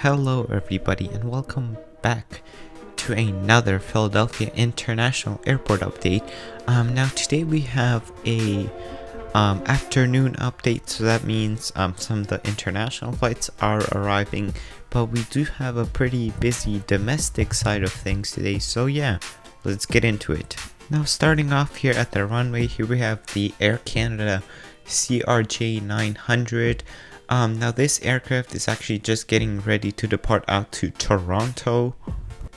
Hello everybody and welcome back to another Philadelphia International Airport update. Now today we have a afternoon update, so that means some of the international flights are arriving, but we do have a pretty busy domestic side of things today, so yeah, let's get into it. Now starting off here at the runway, here we have the Air Canada CRJ 900. Now this aircraft is actually just getting ready to depart out to Toronto.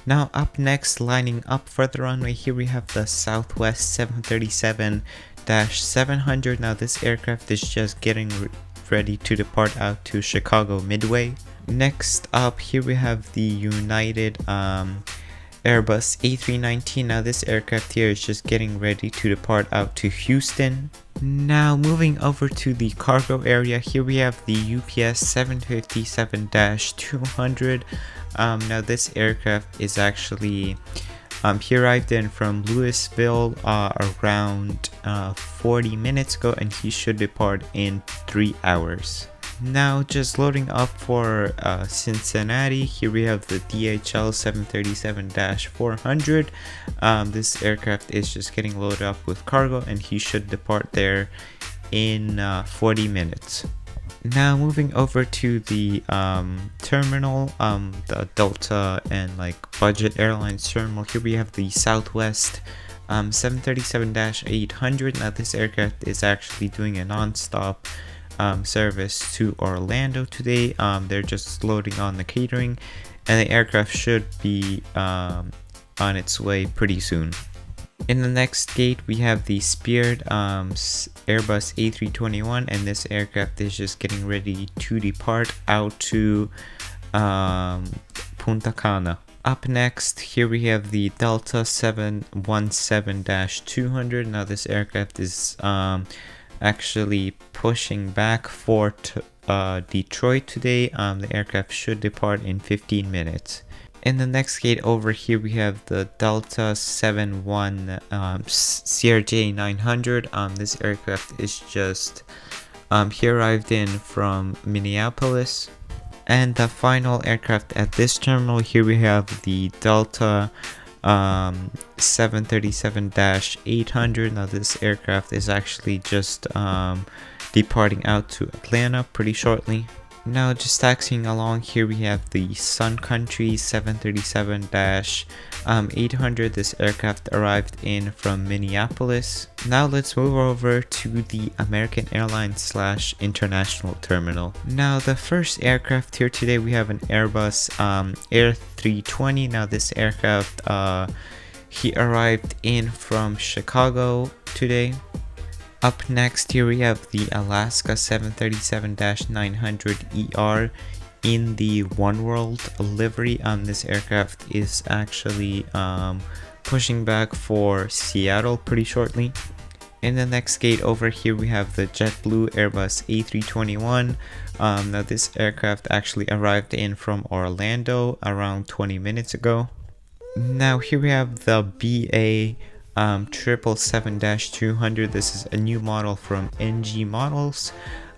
Now up next, lining up for the runway, here we have the Southwest 737-700. Now this aircraft is just getting ready to depart out to Chicago Midway. Next up, here we have the United Airbus A319. Now this aircraft here is just getting ready to depart out to Houston. Now moving over to the cargo area, here we have the UPS 757-200. Now this aircraft is actually he arrived in from Louisville around 40 minutes ago, and he should depart in 3 hours. Now just loading up for Cincinnati, here we have the PHL 737-400. This aircraft is just getting loaded up with cargo, and he should depart there in 40 minutes. Now moving over to the terminal, the Delta and budget airlines terminal, here we have the Southwest 737-800. Now this aircraft is actually doing a non-stop service to Orlando today. They're just loading on the catering, and the aircraft should be on its way pretty soon. In the next gate, we have the Spirit Airbus A321, and this aircraft is just getting ready to depart out to Punta Cana. Up next, here we have the Delta 717-200. Now this aircraft is actually pushing back for Detroit today. The aircraft should depart in 15 minutes. In the next gate over here, we have the Delta 71 CRJ 900. This aircraft is just he arrived in from Minneapolis. And the final aircraft at this terminal, here we have the Delta 737-800. Now this aircraft is actually just departing out to Atlanta pretty shortly. Now just taxiing along, here we have the Sun Country 737-800. This aircraft arrived in from Minneapolis. Now let's move over to the American Airlines / International Terminal. Now the first aircraft here today, we have an Airbus Air 320. Now this aircraft he arrived in from Chicago today. Up next, here we have the Alaska 737-900ER in the One World livery. This aircraft is actually pushing back for Seattle pretty shortly. In the next gate over here, we have the Jetblue Airbus A321. Now this aircraft actually arrived in from Orlando around 20 minutes ago. Now here we have the BA 777-200. This is a new model from NG Models,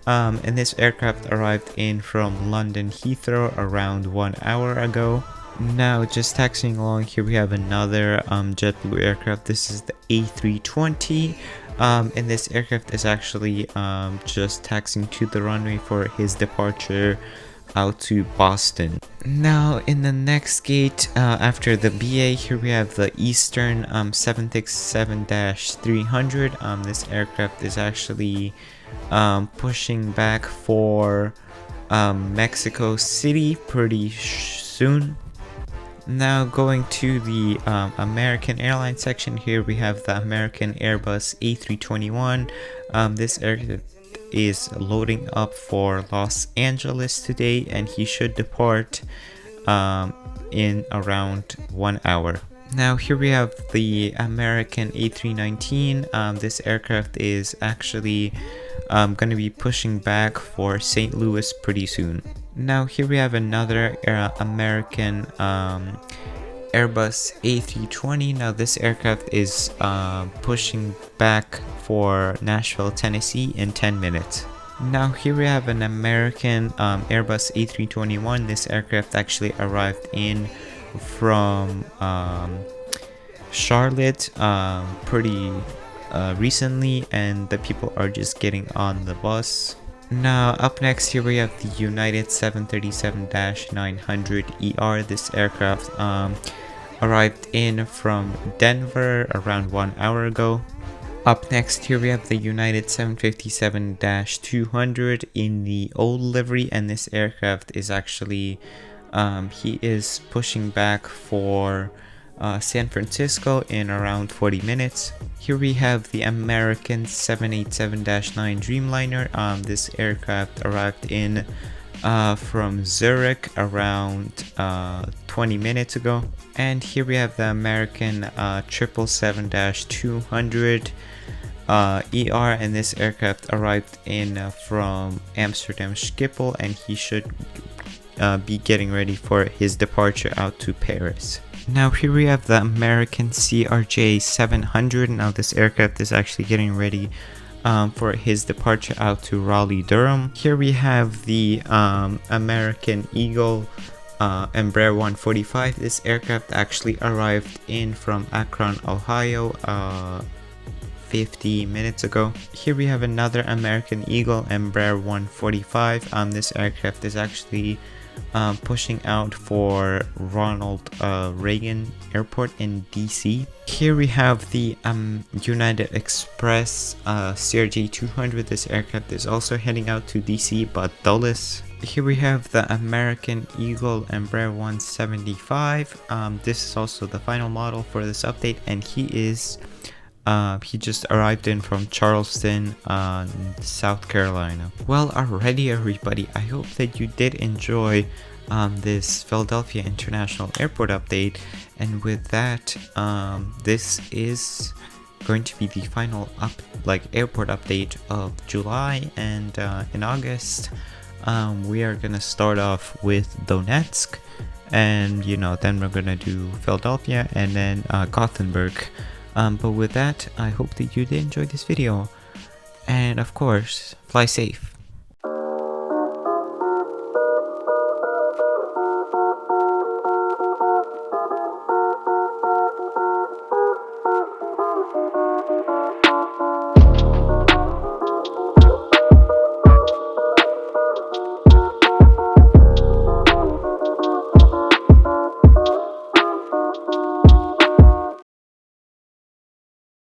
and this aircraft arrived in from London Heathrow around 1 hour ago. Now just taxiing along, here we have another JetBlue aircraft. This is the A320, and this aircraft is actually just taxiing to the runway for his departure out to Boston. Now in the next gate after the BA, here we have the Eastern 767-300. This aircraft is actually pushing back for Mexico City pretty soon. Now going to the American Airlines section, here we have the American Airbus A321. This aircraft is loading up for Los Angeles today, and he should depart in around 1 hour. Now here we have the American A319. This aircraft is actually going to be pushing back for St. Louis pretty soon. Now here we have another American Airbus A320. Now this aircraft is pushing back for Nashville, Tennessee in 10 minutes. Now here we have an American Airbus A321. This aircraft actually arrived in from Charlotte pretty recently, and the people are just getting on the bus. Now up next here we have the United 737-900ER. This aircraft arrived in from Denver around 1 hour ago. Up next here we have the United 757-200 in the old livery, and this aircraft is actually he is pushing back for San Francisco in around 40 minutes. Here we have the American 787-9 Dreamliner. This aircraft arrived in from Zurich around 20 minutes ago. And here we have the American 777-200 ER, and this aircraft arrived in from Amsterdam Schiphol, and he should be getting ready for his departure out to Paris. Now here we have the American CRJ 700. Now this aircraft is actually getting ready for his departure out to Raleigh, Durham. Here we have the American Eagle Embraer 145. This aircraft actually arrived in from Akron, Ohio 50 minutes ago. Here we have another American Eagle Embraer 145. This aircraft is actually pushing out for Ronald Reagan Airport in DC. Here we have the United Express CRJ 200. This aircraft is also heading out to DC but Dulles. Here we have the American Eagle Embraer 175. This is also the final model for this update, and he just arrived in from Charleston, South Carolina. Well, alrighty everybody, I hope that you did enjoy this Philadelphia International Airport update, and with that, this is going to be the final airport update of July, and in August, we are gonna start off with Donetsk, and then we're gonna do Philadelphia, and then Gothenburg. But with that, I hope that you did enjoy this video, and of course, fly safe.